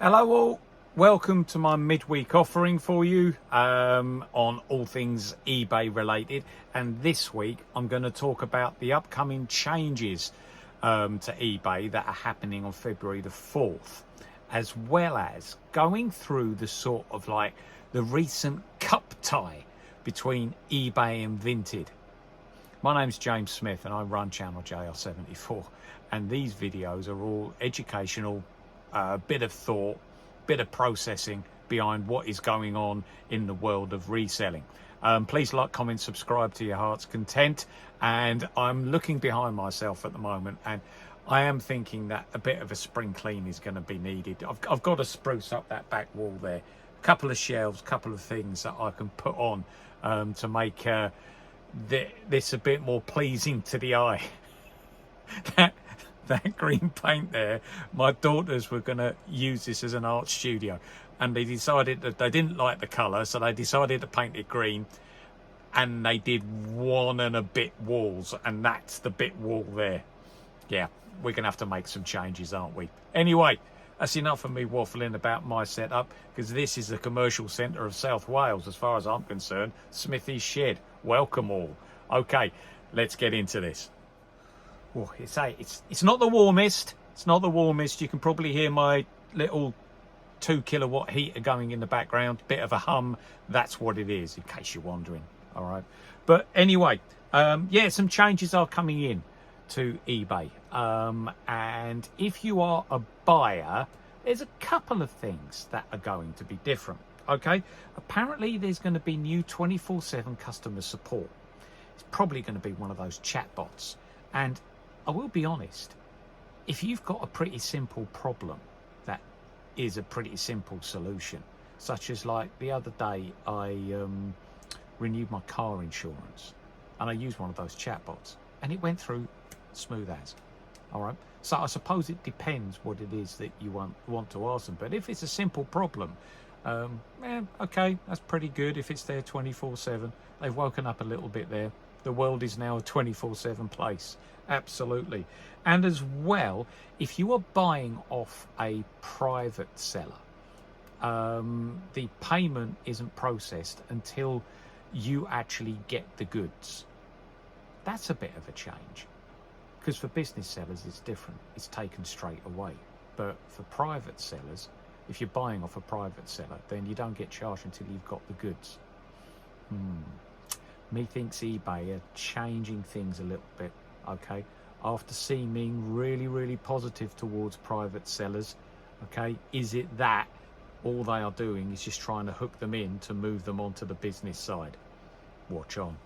Hello all, welcome to my midweek offering for you on all things eBay related, and this week I'm going to talk about the upcoming changes to eBay that are happening on February the 4th, as well as going through the sort of like the recent cup tie between eBay and Vinted. My name's James Smith and I run channel JR74, and these videos are all educational, bit of thought, bit of processing behind what is going on in the world of reselling. Please like, comment, subscribe to your heart's content. And I'm looking behind myself at the moment, and I am thinking that a bit of a spring clean is going to be needed. I've got to spruce up that back wall there. A couple of shelves, couple of things that I can put on to make this a bit more pleasing to the eye. That green paint there, my daughters were going to use this as an art studio, and they decided that they didn't like the colour, so they decided to paint it green, and they did 1 and a bit walls, and that's the bit wall there. Yeah, we're going to have to make some changes, aren't we? Anyway, that's enough of me waffling about my setup, because this is the commercial centre of South Wales, as far as I'm concerned. Smithy's Shed. Welcome all. Okay, let's get into this. Oh, it's not the warmest. It's not the warmest. You can probably hear my little 2 kilowatt heater going in the background. Bit of a hum. That's what it is, in case you're wondering. All right. But anyway, yeah, some changes are coming in to eBay. And if you are a buyer, there's a couple of things that are going to be different. Okay. Apparently, there's going to be new 24/7 customer support. It's probably going to be one of those chatbots. And I will be honest, if you've got a pretty simple problem that is a pretty simple solution, such as like the other day I renewed my car insurance and I used one of those chatbots and it went through smooth as. All right. So I suppose it depends what it is that you want to ask them. But if it's a simple problem, okay, that's pretty good. If it's there 24/7, they've woken up a little bit there. The world is now a 24/7 place. Absolutely. And as well, if you are buying off a private seller, the payment isn't processed until you actually get the goods. That's a bit of a change, because for business sellers it's different. It's taken straight away. But for private sellers, if you're buying off a private seller, then you don't get charged until you've got the goods. Methinks eBay are changing things a little bit, okay? After seeming really positive towards private sellers, okay? Is it that all they are doing is just trying to hook them in to move them onto the business side? Watch on.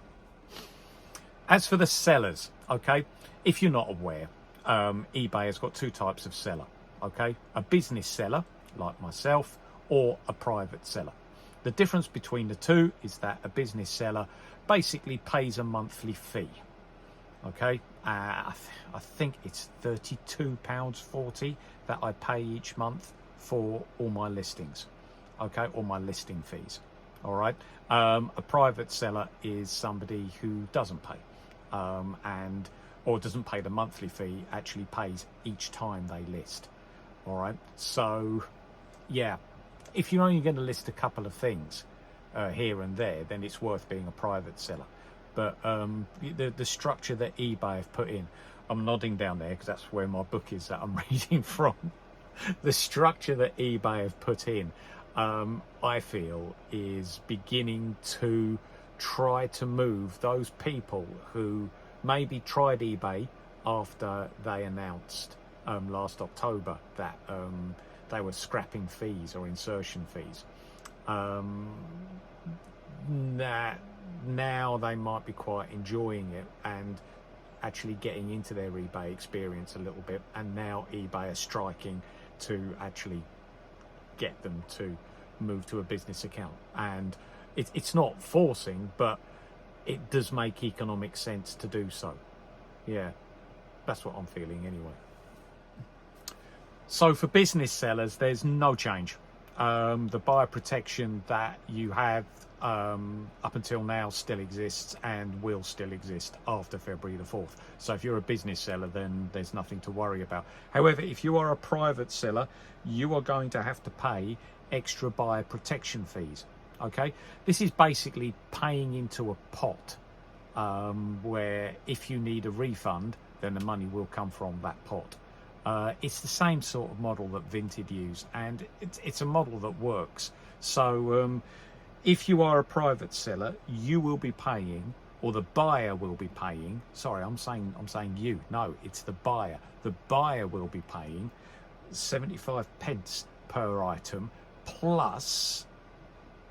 As for the sellers, okay? If you're not aware, eBay has got 2 types of seller, okay? A business seller, like myself, or a private seller. The difference between the two is that a business seller basically pays a monthly fee. Okay, I think it's £32.40 that I pay each month for all my listings. Okay, all my listing fees. All right. A private seller is somebody who doesn't pay, or doesn't pay the monthly fee. Actually pays each time they list. All right. So, yeah. If you're only going to list a couple of things here and there, then it's worth being a private seller. But the structure that eBay have put in, I'm nodding down there because that's where my book is that I'm reading from. The structure that eBay have put in, I feel, is beginning to try to move those people who maybe tried eBay after they announced last October that they were scrapping fees or insertion fees. Now they might be quite enjoying it and actually getting into their eBay experience a little bit, and now eBay are striking to actually get them to move to a business account. And it's not forcing, but it does make economic sense to do so. Yeah, that's what I'm feeling anyway. So for business sellers, there's no change. The buyer protection that you have up until now still exists and will still exist after February the 4th. So if you're a business seller, then there's nothing to worry about. However, if you are a private seller, you are going to have to pay extra buyer protection fees. Okay, this is basically paying into a pot where if you need a refund, then the money will come from that pot. It's the same sort of model that Vinted use, and it's a model that works. So if you are a private seller, you will be paying, or the buyer will be paying. Sorry, I'm saying you. No, it's the buyer. The buyer will be paying 75 pence per item plus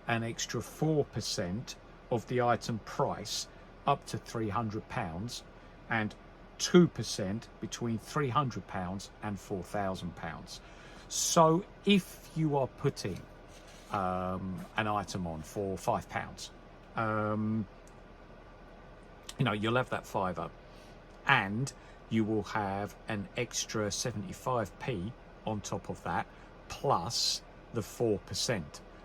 an extra 4% of the item price up to £300 and 2% between £300 and £4,000. So if you are putting an item on for £5, you'll have that fiver, and you will have an extra 75p on top of that, plus the 4%.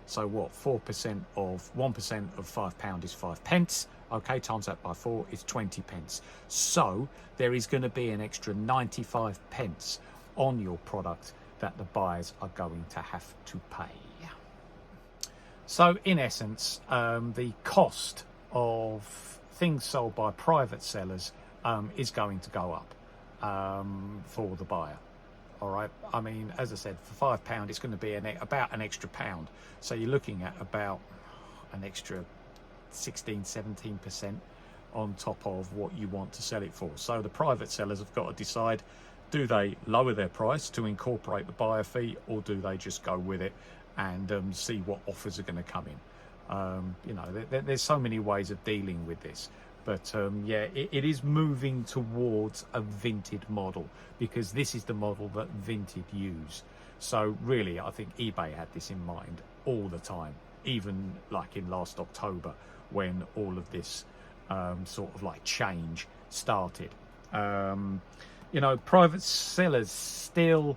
So what? 4% of 1% of £5 is 5 pence. Okay, times that by 4 is 20 pence. So there is going to be an extra 95 pence on your product that the buyers are going to have to pay. So in essence, the cost of things sold by private sellers is going to go up for the buyer. All right. I mean, as I said, for £5, it's going to be about an extra £1. So you're looking at about an extra 16-17% on top of what you want to sell it for. So the private sellers have got to decide, do they lower their price to incorporate the buyer fee, or do they just go with it and see what offers are going to come in? There's so many ways of dealing with this. But yeah, it is moving towards a Vinted model, because this is the model that Vinted use. So really, I think eBay had this in mind all the time, even like in last October when all of this sort of like change started. Private sellers still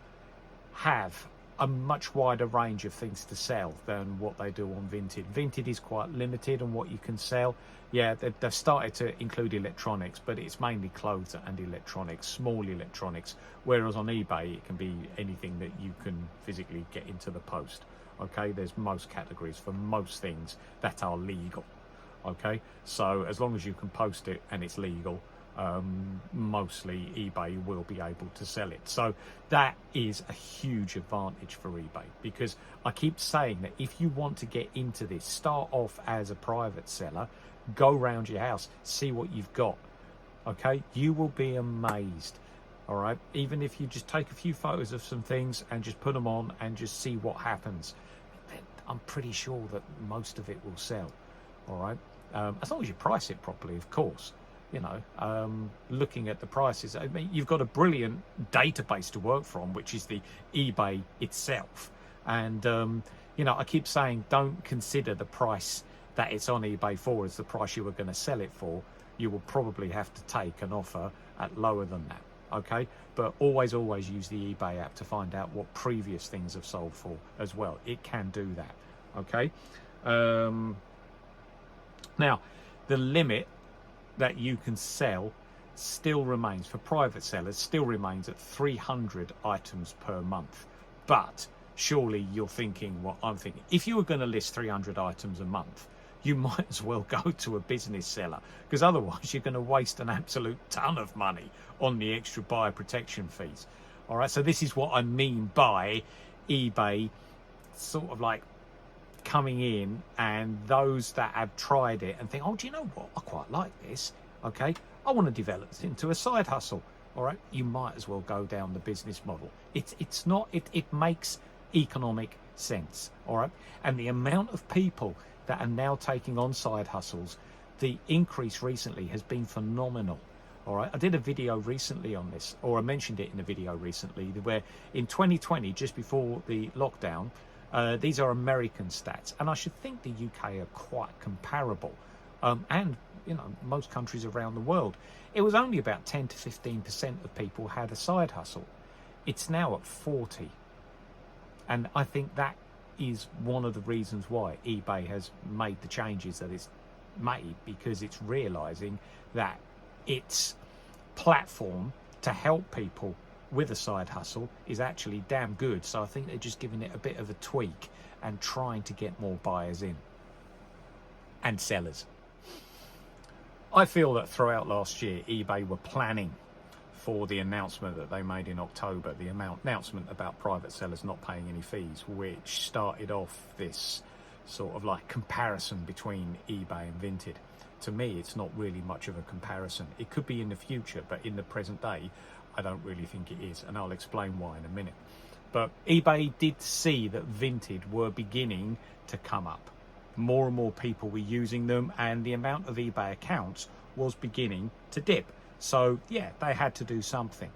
have a much wider range of things to sell than what they do on Vinted. Vinted is quite limited on what you can sell. Yeah, they've started to include electronics, but it's mainly clothes and electronics, small electronics, whereas on eBay it can be anything that you can physically get into the post. Okay, there's most categories for most things that are legal. Okay, so as long as you can post it and it's legal, mostly eBay will be able to sell it. So that is a huge advantage for eBay, because I keep saying that if you want to get into this, start off as a private seller, go round your house, see what you've got. Okay, you will be amazed. All right, even if you just take a few photos of some things and just put them on and just see what happens, I'm pretty sure that most of it will sell. All right, as long as you price it properly, of course. Looking at the prices, I mean, you've got a brilliant database to work from, which is the eBay itself. And, I keep saying, don't consider the price that it's on eBay for as the price you were going to sell it for. You will probably have to take an offer at lower than that. Okay, but always use the eBay app to find out what previous things have sold for as well. It can do that. Okay. Now, the limit that you can sell still remains, for private sellers, still remains at 300 items per month. But surely you're thinking what I'm thinking. If you were going to list 300 items a month, you might as well go to a business seller, because otherwise you're going to waste an absolute ton of money on the extra buyer protection fees. All right, so this is what I mean by eBay sort of like coming in, and those that have tried it and think, oh, do you know what, I quite like this, okay, I want to develop this into a side hustle. All right, you might as well go down the business model. It makes economic sense. All right, and the amount of people that are now taking on side hustles, the increase recently has been phenomenal. All right, I did a video recently on this, or I mentioned it in a video recently, where in 2020, just before the lockdown, these are American stats, and I should think the UK are quite comparable, and most countries around the world. It was only about 10 to 15% of people had a side hustle. It's now at 40, and I think that is one of the reasons why eBay has made the changes that it's made, because it's realizing that its platform to help people with a side hustle is actually damn good. So I think they're just giving it a bit of a tweak and trying to get more buyers in and sellers. I feel that throughout last year, eBay were planning for the announcement that they made in October, the announcement about private sellers not paying any fees, which started off this sort of like comparison between eBay and Vinted. To me, it's not really much of a comparison. It could be in the future, but in the present day, I don't really think it is, and I'll explain why in a minute. But eBay did see that Vinted were beginning to come up. More and more people were using them, and the amount of eBay accounts was beginning to dip. So yeah, they had to do something.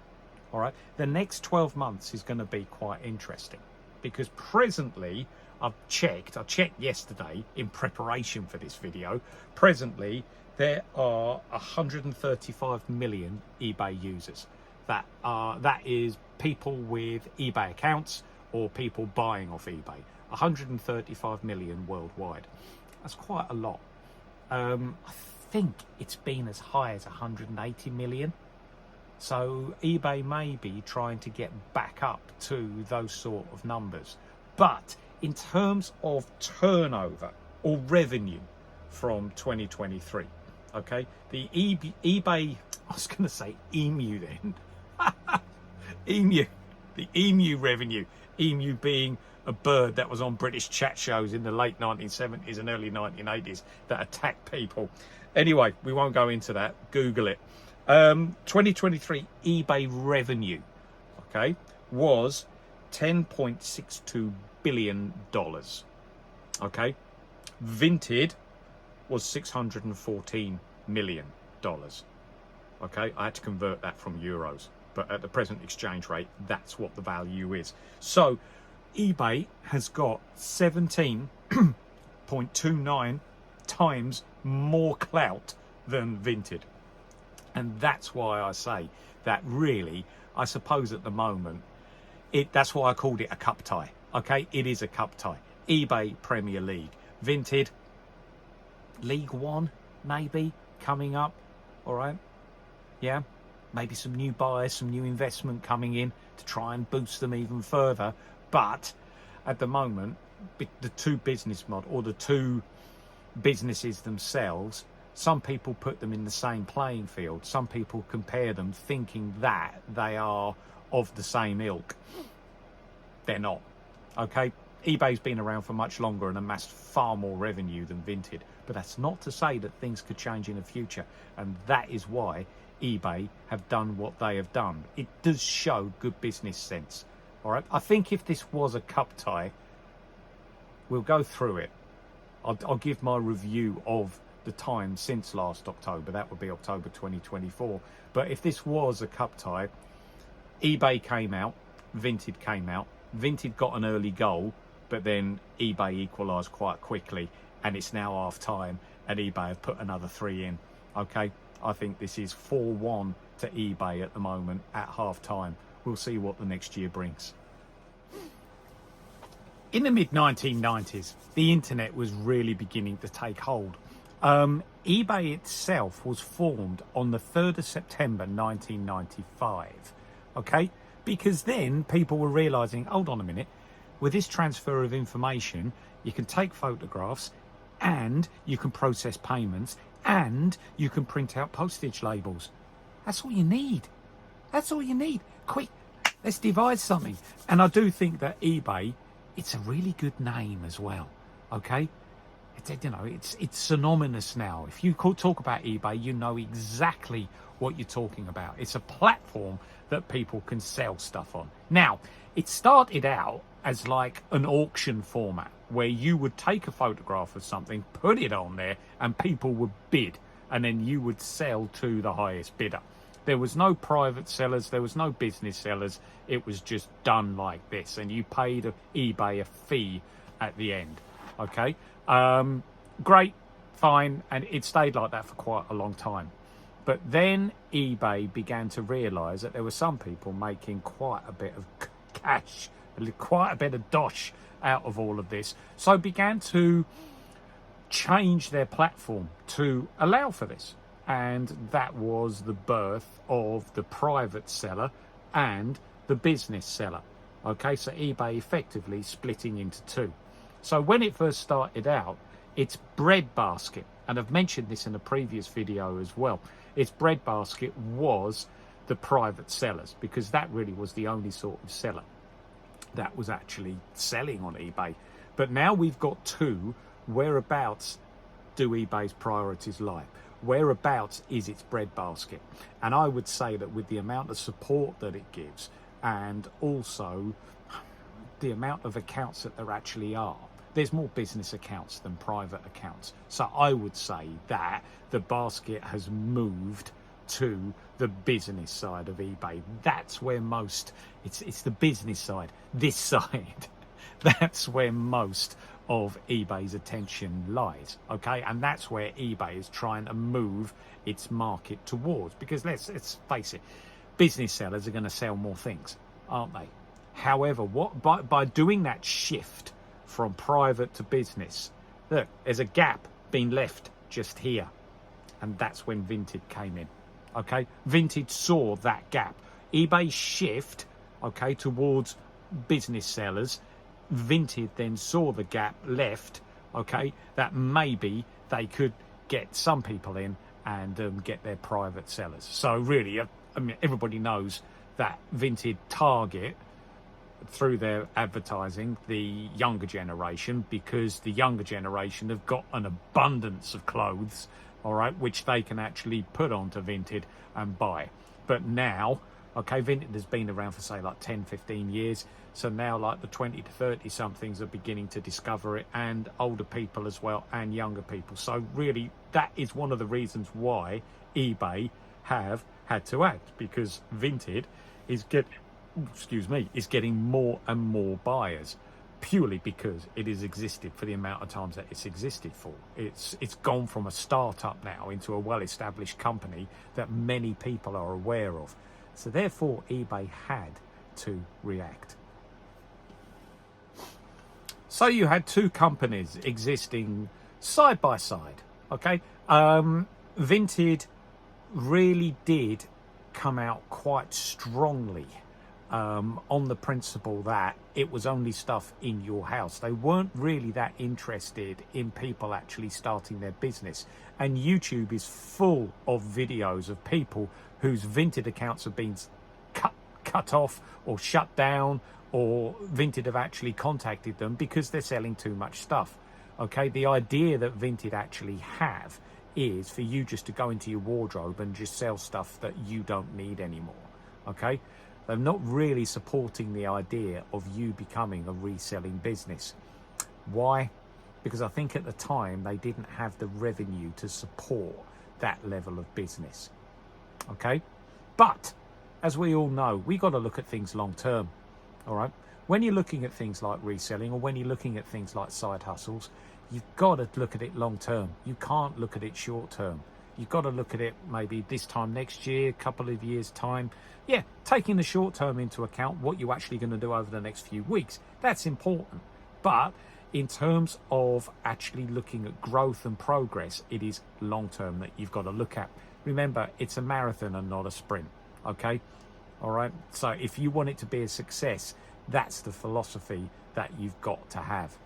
All right, the next 12 months is going to be quite interesting, because presently I checked yesterday in preparation for this video. Presently there are 135 million eBay users. That is people with eBay accounts or people buying off eBay. 135 million worldwide. That's quite a lot. I think it's been as high as 180 million. So eBay may be trying to get back up to those sort of numbers. But in terms of turnover or revenue from 2023, okay, the eBay, I was going to say emu then. The emu revenue, emu being a bird that was on British chat shows in the late 1970s and early 1980s that attacked people. Anyway, we won't go into that. Google it. 2023 eBay revenue, okay, was $10.62 billion. Okay, Vinted was $614 million. Okay, I had to convert that from euros, but at the present exchange rate, that's what the value is. So eBay has got 17.29 times more clout than Vinted. And that's why I say that really, I suppose at the moment, that's why I called it a cup tie. Okay, it is a cup tie. eBay Premier League. Vinted League One, maybe, coming up. All right. Yeah, maybe some new buyers, some new investment coming in to try and boost them even further. But at the moment, the two business model, or the two businesses themselves, some people put them in the same playing field. Some people compare them thinking that they are of the same ilk. They're not. Okay, eBay's been around for much longer and amassed far more revenue than Vinted, but that's not to say that things could change in the future, and that is why eBay have done what they have done. It does show good business sense. All right, I think if this was a cup tie, we'll go through it. I'll give my review of the time since last October. That would be October 2024. But if this was a cup tie, eBay came out, Vinted came out. Vinted got an early goal, but then eBay equalised quite quickly, and it's now half time, and eBay have put another 3 in. Okay, I think this is 4-1 to eBay at the moment at half time. We'll see what the next year brings. In the mid-1990s, the internet was really beginning to take hold. eBay itself was formed on the 3rd of September 1995, okay? Because then people were realising, hold on a minute, with this transfer of information, you can take photographs and you can process payments and you can print out postage labels. That's all you need. That's all you need. Quick, let's devise something. And I do think that eBay, it's a really good name as well, okay? It's synonymous now. If you talk about eBay, you know exactly what you're talking about. It's a platform that people can sell stuff on. Now, it started out as like an auction format where you would take a photograph of something, put it on there, and people would bid, and then you would sell to the highest bidder. There was no private sellers, there was no business sellers. It was just done like this, and you paid eBay a fee at the end. Okay, great, fine, and it stayed like that for quite a long time. But then eBay began to realise that there were some people making quite a bit of cash, quite a bit of dosh out of all of this, so began to change their platform to allow for this. And that was the birth of the private seller and the business seller. Okay, so eBay effectively splitting into two. So when it first started out, its breadbasket, and I've mentioned this in a previous video as well, its breadbasket was the private sellers, because that really was the only sort of seller that was actually selling on eBay. But now we've got two. Whereabouts do eBay's priorities lie? Whereabouts is its breadbasket? And I would say that with the amount of support that it gives, and also the amount of accounts that there actually are, there's more business accounts than private accounts. So I would say that the basket has moved to the business side of eBay. That's where most, it's the business side, this side, that's where most of eBay's attention lies, okay? And that's where eBay is trying to move its market towards, because let's face it, business sellers are going to sell more things, aren't they? However, by doing that shift from private to business, look, there's a gap being left just here, and that's when Vinted came in. Okay, Vinted saw that gap. eBay shift, okay, towards business sellers. Vinted then saw the gap left, okay, that maybe they could get some people in and get their private sellers. So really, I mean, everybody knows that Vinted target, through their advertising, the younger generation, because the younger generation have got an abundance of clothes, all right, which they can actually put onto Vinted and buy. But now, okay, Vinted has been around for, say, like 10, 15 years. So now, like, the 20 to 30 somethings are beginning to discover it, and older people as well, and younger people. So really, that is one of the reasons why eBay have had to act, because Vinted is getting more and more buyers, purely because it has existed for the amount of times that it's existed for. It's gone from a startup now into a well-established company that many people are aware of. So therefore, eBay had to react. So you had two companies existing side by side, okay? Vinted really did come out quite strongly on the principle that it was only stuff in your house. They weren't really that interested in people actually starting their business. And YouTube is full of videos of people whose Vinted accounts have been cut off or shut down, or Vinted have actually contacted them because they're selling too much stuff. Okay, the idea that Vinted actually have is for you just to go into your wardrobe and just sell stuff that you don't need anymore. Okay, they're not really supporting the idea of you becoming a reselling business. Why? Because I think at the time they didn't have the revenue to support that level of business. Okay, but as we all know, we got to look at things long term. All right, when you're looking at things like reselling, or when you're looking at things like side hustles, you've got to look at it long term. You can't look at it short term. You've got to look at it maybe this time next year, couple of years time. Yeah, taking the short term into account, what you're actually going to do over the next few weeks, that's important. But in terms of actually looking at growth and progress, it is long term that you've got to look at. Remember, it's a marathon and not a sprint. Okay, all right. So if you want it to be a success, that's the philosophy that you've got to have.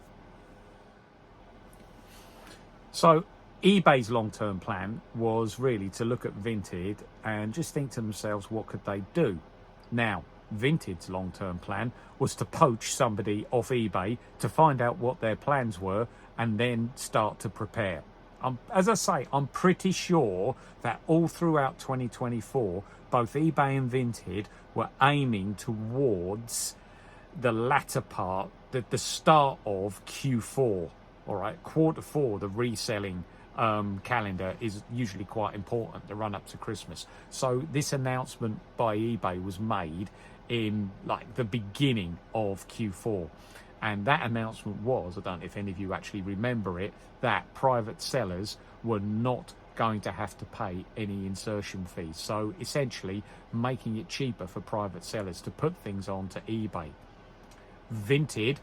So eBay's long-term plan was really to look at Vinted and just think to themselves, what could they do? Now, Vinted's long-term plan was to poach somebody off eBay to find out what their plans were and then start to prepare. As I say, I'm pretty sure that all throughout 2024, both eBay and Vinted were aiming towards the latter part, the start of Q4. All right, Q4, the reselling calendar is usually quite important, the run up to Christmas. So this announcement by eBay was made in like the beginning of Q4. And that announcement was, I don't know if any of you actually remember it, that private sellers were not going to have to pay any insertion fees. So essentially making it cheaper for private sellers to put things onto eBay. Vinted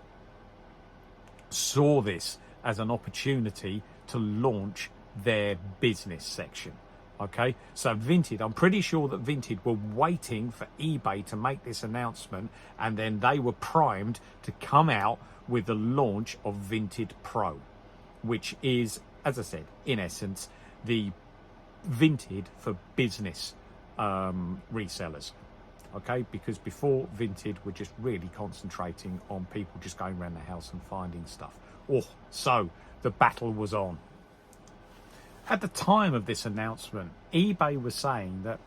saw this as an opportunity to launch their business section. Okay, so Vinted, I'm pretty sure that Vinted were waiting for eBay to make this announcement, and then they were primed to come out with the launch of Vinted Pro, which is, as I said, in essence, the Vinted for business resellers. Okay, because before Vinted were just really concentrating on people just going around the house and finding stuff. Oh, so the battle was on. At the time of this announcement, eBay was saying that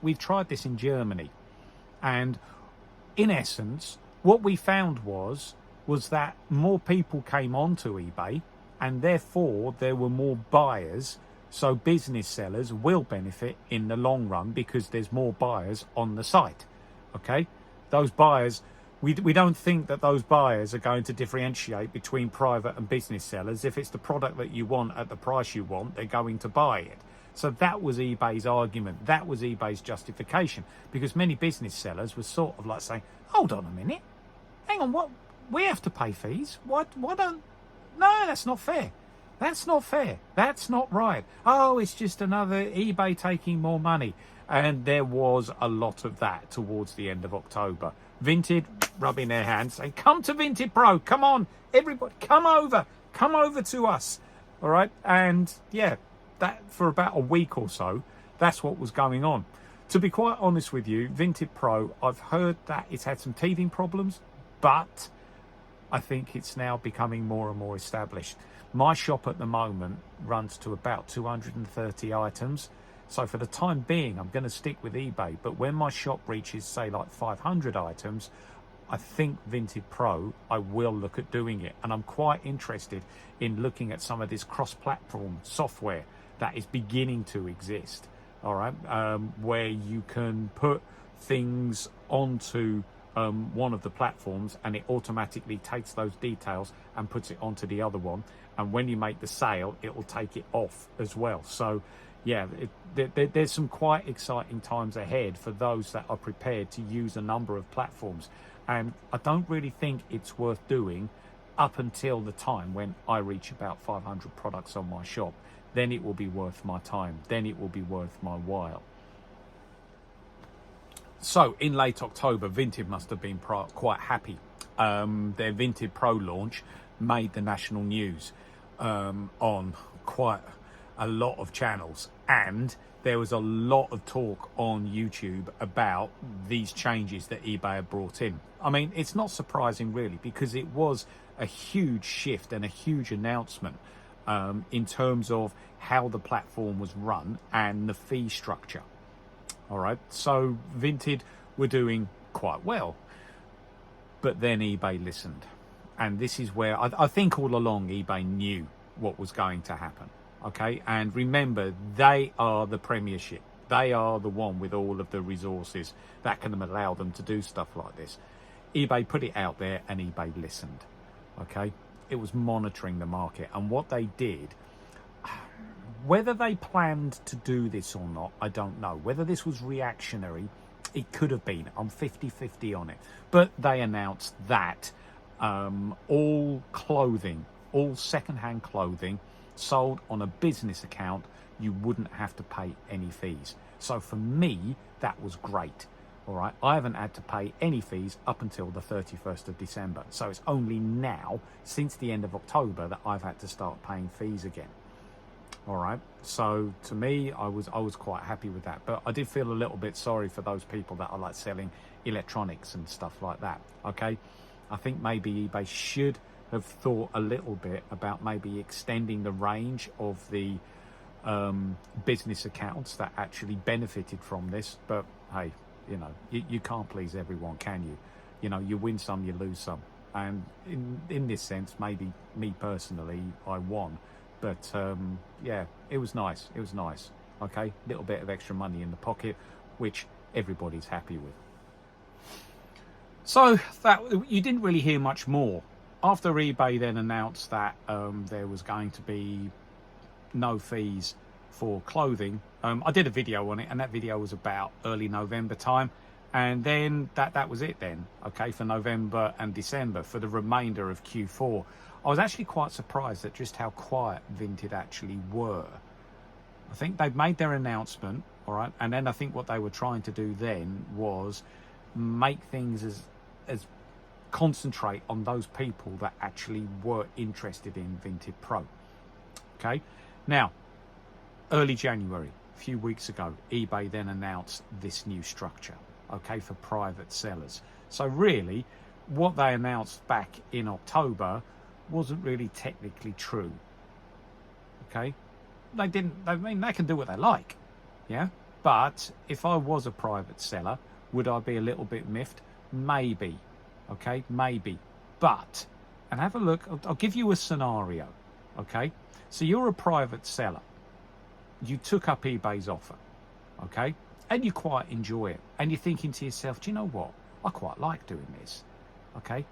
we've tried this in Germany, and in essence, what we found was that more people came onto eBay, and therefore there were more buyers. So business sellers will benefit in the long run because there's more buyers on the site. Okay, those buyers, we don't think that those buyers are going to differentiate between private and business sellers. If it's the product that you want at the price you want, they're going to buy it. So that was eBay's argument. That was eBay's justification, because many business sellers were sort of like saying, hold on a minute, hang on, what, we have to pay fees? Why don't, no, that's not fair. That's not fair. That's not right. Oh, it's just another eBay taking more money. And there was a lot of that towards the end of October. Vinted rubbing their hands, saying, come to Vinted Pro, come on, everybody, come over to us. All right. And yeah, that for about a week or so, that's what was going on. To be quite honest with you, Vinted Pro, I've heard that it's had some teething problems, but I think it's now becoming more and more established. My shop at the moment runs to about 230 items. So for the time being, I'm going to stick with eBay. But when my shop reaches, say, like 500 items, I think Vinted Pro, I will look at doing it. And I'm quite interested in looking at some of this cross-platform software that is beginning to exist. All right, where you can put things onto one of the platforms and it automatically takes those details and puts it onto the other one. And when you make the sale, it will take it off as well. So yeah, there's some quite exciting times ahead for those that are prepared to use a number of platforms. And I don't really think it's worth doing up until the time when I reach about 500 products on my shop. Then it will be worth my time. Then it will be worth my while. So in late October, Vinted must have been quite happy. Their Vinted Pro launch made the national news on quite a lot of channels, and there was a lot of talk on YouTube about these changes that eBay had brought in. I mean, it's not surprising really, because it was a huge shift and a huge announcement in terms of how the platform was run and the fee structure. All right, so Vinted were doing quite well, but then eBay listened. And this is where I think all along eBay knew what was going to happen. Okay, and remember, they are the premiership. They are the one with all of the resources that can allow them to do stuff like this. eBay put it out there and eBay listened. Okay, it was monitoring the market, and what they did, whether they planned to do this or not, I don't know. Whether this was reactionary, it could have been. I'm 50-50 on it. But they announced that all clothing, all second-hand clothing sold on a business account, you wouldn't have to pay any fees. So for me, that was great. All right, I haven't had to pay any fees up until the 31st of December. So it's only now, since the end of October, that I've had to start paying fees again. All right, so to me, I was quite happy with that. But I did feel a little bit sorry for those people that are like selling electronics and stuff like that. Okay, I think maybe eBay should have thought a little bit about maybe extending the range of the business accounts that actually benefited from this. But hey, you know, you can't please everyone, can you? You know, you win some, you lose some. And in this sense, maybe me personally, I won. But yeah, it was nice. It was nice. Okay, little bit of extra money in the pocket, which everybody's happy with. So that you didn't really hear much more. After eBay then announced that there was going to be no fees for clothing, I did a video on it, and that video was about early November time. And then that was it then, okay, for November and December, for the remainder of Q4. I was actually quite surprised at just how quiet Vinted actually were. I think they've made their announcement, all right, and then I think what they were trying to do then was make things as concentrate on those people that actually were interested in Vinted Pro. Okay, now early January, a few weeks ago, eBay then announced this new structure, okay, for private sellers. So really, what they announced back in October wasn't really technically true. Okay, they didn't. I mean, they can do what they like, yeah. But if I was a private seller, would I be a little bit miffed? Maybe. Okay, maybe. But, and have a look. I'll give you a scenario. Okay, so you're a private seller. You took up eBay's offer. Okay, and you quite enjoy it, and you're thinking to yourself, do you know what? I quite like doing this. Okay,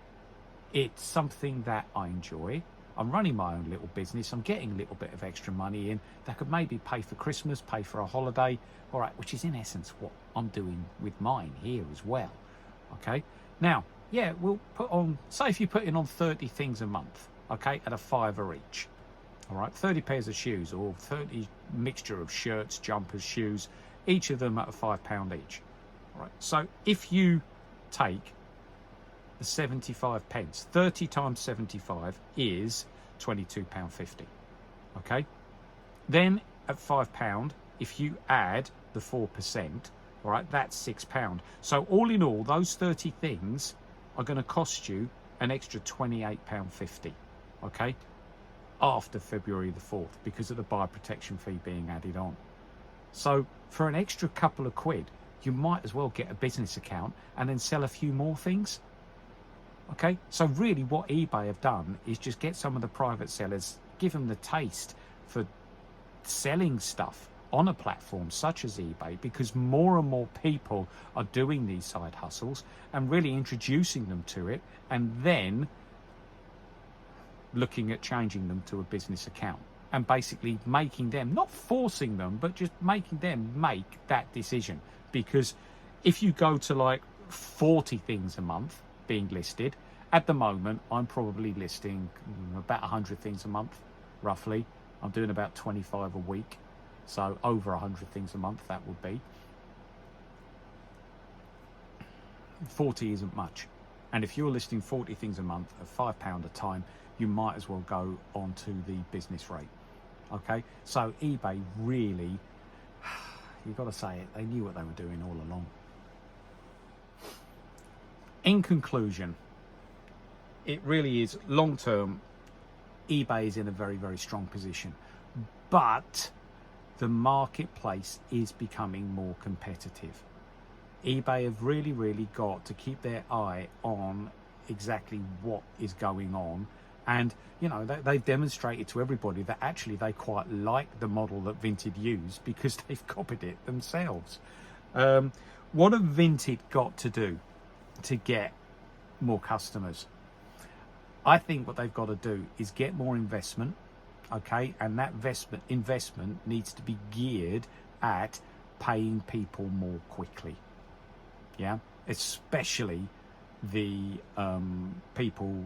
it's something that I enjoy. I'm running my own little business. I'm getting a little bit of extra money in that could maybe pay for Christmas, pay for a holiday, all right, which is in essence what I'm doing with mine here as well. Okay, now, yeah, we'll put on, say if you put in on 30 things a month, okay, at a £5 each, all right, 30 pairs of shoes or 30 mixture of shirts, jumpers, shoes, each of them at a £5 each. All right, so if you take the 75 pence, 30 times 75 is £22.50. Okay, then at £5, if you add the 4%, all right, that's £6. So all in all, those 30 things are going to cost you an extra £28.50. Okay, after February the 4th, because of the buyer protection fee being added on. So for an extra couple of quid, you might as well get a business account and then sell a few more things. Okay, so really what eBay have done is just get some of the private sellers, give them the taste for selling stuff on a platform such as eBay, because more and more people are doing these side hustles and really introducing them to it, and then looking at changing them to a business account and basically making them, not forcing them, but just making them make that decision. Because if you go to like 40 things a month being listed, at the moment I'm probably listing about 100 things a month, roughly. I'm doing about 25 a week, so over 100 things a month that would be. 40 isn't much, and if you're listing 40 things a month at £5 a time, you might as well go on to the business rate. Okay, so eBay really, you've got to say it, they knew what they were doing all along. In conclusion, it really is long term, eBay is in a very, very strong position, but the marketplace is becoming more competitive. eBay have really got to keep their eye on exactly what is going on. And, you know, they've demonstrated to everybody that actually they quite like the model that Vinted use, because they've copied it themselves. What have Vinted got to do to get more customers? I think what they've got to do is get more investment, okay? And that investment needs to be geared at paying people more quickly, yeah? Especially the people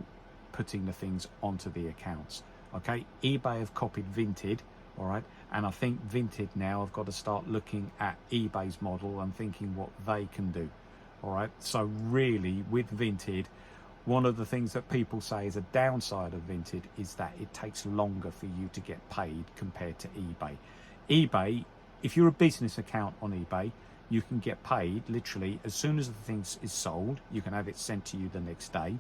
putting the things onto the accounts. Okay, eBay have copied Vinted, all right, and I think Vinted now have got to start looking at eBay's model and thinking what they can do. All right, so really with Vinted, one of the things that people say is a downside of Vinted is that it takes longer for you to get paid compared to eBay. eBay, if you're a business account on eBay, you can get paid literally as soon as the thing is sold. You can have it sent to you the next day.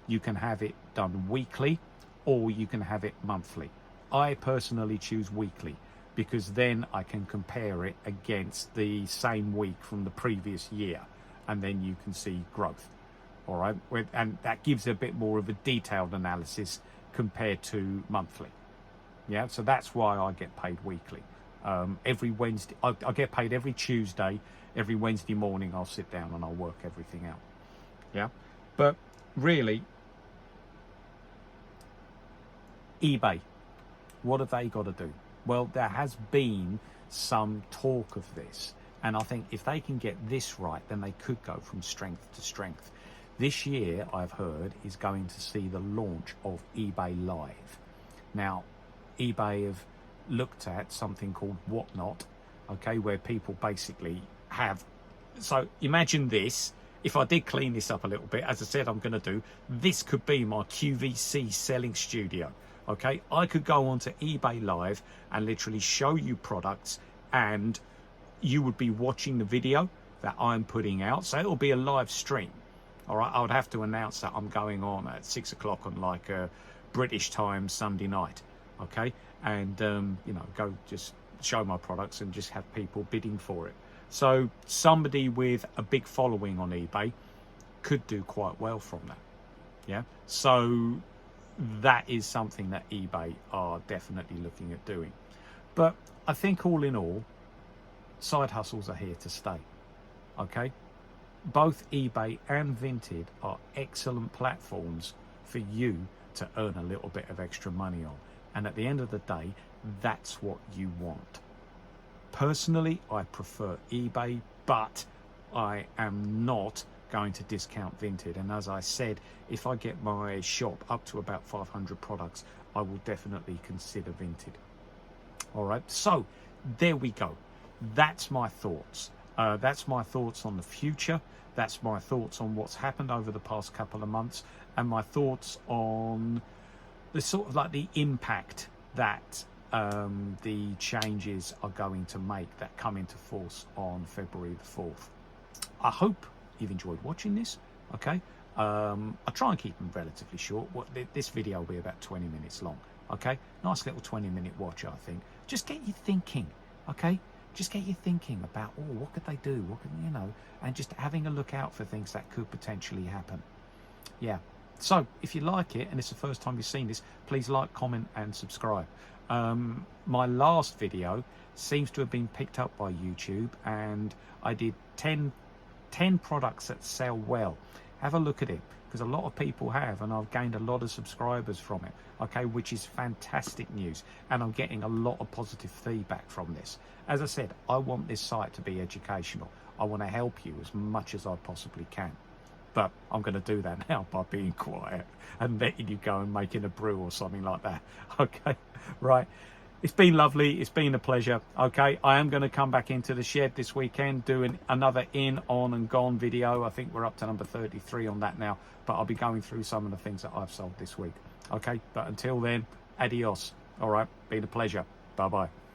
You can have it done weekly, or you can have it monthly. I personally choose weekly, because then I can compare it against the same week from the previous year, and then you can see growth. All right, and that gives a bit more of a detailed analysis compared to monthly. Yeah, so that's why I get paid weekly. Every Wednesday, I get paid every Tuesday. Every Wednesday morning, I'll sit down and I'll work everything out. Yeah, but really, eBay, what have they got to do? Well, there has been some talk of this, And I think if they can get this right, then they could go from strength to strength. This year, I've heard, is going to see the launch of eBay Live. Now, eBay have looked at something called Whatnot, okay, where people basically have... So imagine this. If I did clean this up a little bit, as I said I'm going to do, this could be my QVC selling studio, okay? I could go onto eBay Live and literally show you products, and you would be watching the video that I'm putting out. So it'll be a live stream. All right, I would have to announce that I'm going on at 6 o'clock on like a British time Sunday night, okay? And, you know, go just show my products and just have people bidding for it. So somebody with a big following on eBay could do quite well from that, yeah? So that is something that eBay are definitely looking at doing. But I think all in all, side hustles are here to stay, okay? Both eBay and Vinted are excellent platforms for you to earn a little bit of extra money on. And at the end of the day, that's what you want. Personally, I prefer eBay, but I am not going to discount Vinted. And as I said, if I get my shop up to about 500 products, I will definitely consider Vinted. All right, so there we go. That's my thoughts. That's my thoughts on the future. That's my thoughts on what's happened over the past couple of months, and my thoughts on the sort of like the impact that the changes are going to make that come into force on February the 4th. I hope you've enjoyed watching this, okay? I'll try and keep them relatively short. This video will be about 20 minutes long, okay? Nice little 20-minute watch, I think. Just get you thinking, okay? Just get you thinking about, oh, what could they do? What could, you know, and just having a look out for things that could potentially happen. Yeah. So if you like it and it's the first time you've seen this, please like, comment and subscribe. My last video seems to have been picked up by YouTube, and I did 10 products that sell well. Have a look at it, because a lot of people have, and I've gained a lot of subscribers from it, okay, which is fantastic news, and I'm getting a lot of positive feedback from this. As I said, I want this site to be educational. I want to help you as much as I possibly can, but I'm going to do that now by being quiet and letting you go and making a brew or something like that. Okay, right. It's been lovely. It's been a pleasure. Okay, I am going to come back into the shed this weekend, doing another in, on and gone video. I think we're up to number 33 on that now, but I'll be going through some of the things that I've sold this week. Okay, but until then, adios. All right, been a pleasure. Bye-bye.